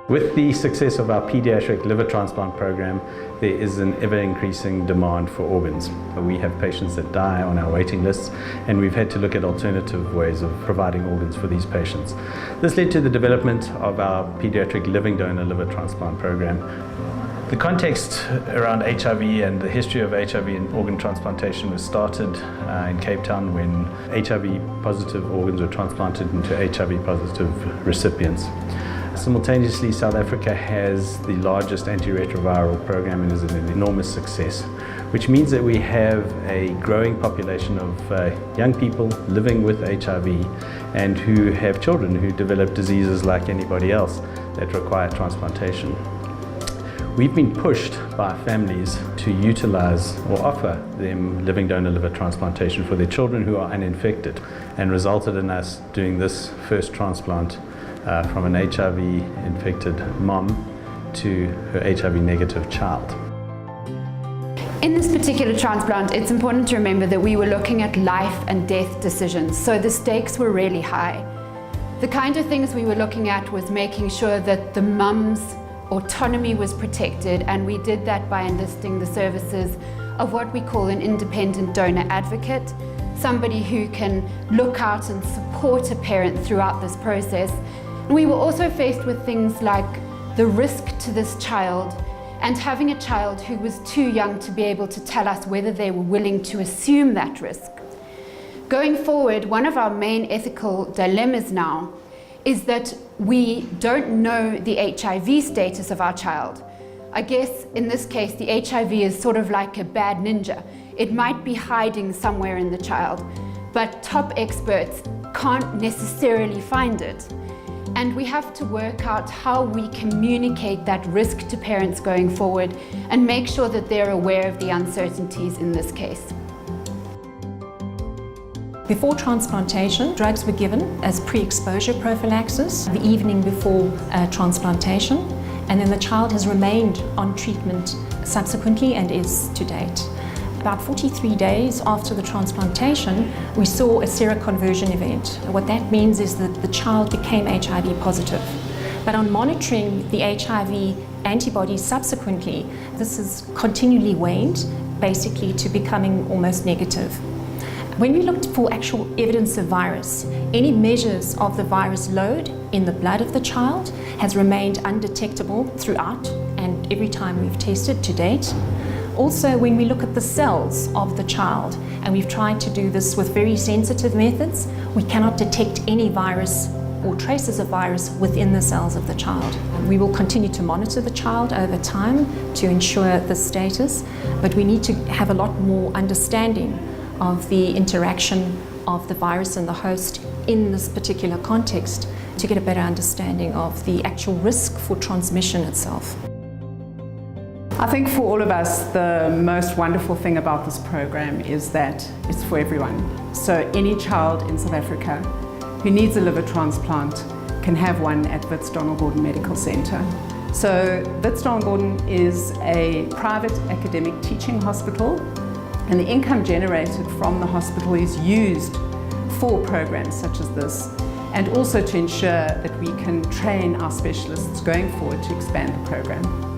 With the success of our pediatric liver transplant program, there is an ever-increasing demand for organs. We have patients that die on our waiting lists, and we've had to look at alternative ways of providing organs for these patients. This led to the development of our pediatric living donor liver transplant program. The context around HIV and the history of HIV and organ transplantation was started in Cape Town when HIV-positive organs were transplanted into HIV-positive recipients. Simultaneously, South Africa has the largest antiretroviral program and is an enormous success, which means that we have a growing population of young people living with HIV and who have children who develop diseases like anybody else that require transplantation. We've been pushed by families to utilize or offer them living donor liver transplantation for their children who are uninfected, and resulted in us doing this first transplant from an HIV-infected mom to her HIV-negative child. In this particular transplant, it's important to remember that we were looking at life and death decisions, so the stakes were really high. The kind of things we were looking at was making sure that the mum's autonomy was protected, and we did that by enlisting the services of what we call an independent donor advocate, somebody who can look out and support a parent throughout this process. We were also faced with things like the risk to this child and having a child who was too young to be able to tell us whether they were willing to assume that risk. Going forward, one of our main ethical dilemmas now is that we don't know the HIV status of our child. I guess in this case, the HIV is sort of like a bad ninja. It might be hiding somewhere in the child, but top experts can't necessarily find it. And we have to work out how we communicate that risk to parents going forward and make sure that they're aware of the uncertainties in this case. Before transplantation, drugs were given as pre-exposure prophylaxis the evening before transplantation, and then the child has remained on treatment subsequently and is to date. About 43 days after the transplantation, we saw a seroconversion event. What that means is that the child became HIV positive. But on monitoring the HIV antibodies subsequently, this has continually waned, basically to becoming almost negative. When we looked for actual evidence of virus, any measures of the virus load in the blood of the child has remained undetectable throughout and every time we've tested to date. Also, when we look at the cells of the child, and we've tried to do this with very sensitive methods, we cannot detect any virus or traces of virus within the cells of the child. We will continue to monitor the child over time to ensure the status, but we need to have a lot more understanding of the interaction of the virus and the host in this particular context to get a better understanding of the actual risk for transmission itself. I think for all of us, the most wonderful thing about this program is that it's for everyone. So any child in South Africa who needs a liver transplant can have one at Wits Gordon Medical Centre. So Wits Gordon is a private academic teaching hospital, and the income generated from the hospital is used for programs such as this, and also to ensure that we can train our specialists going forward to expand the program.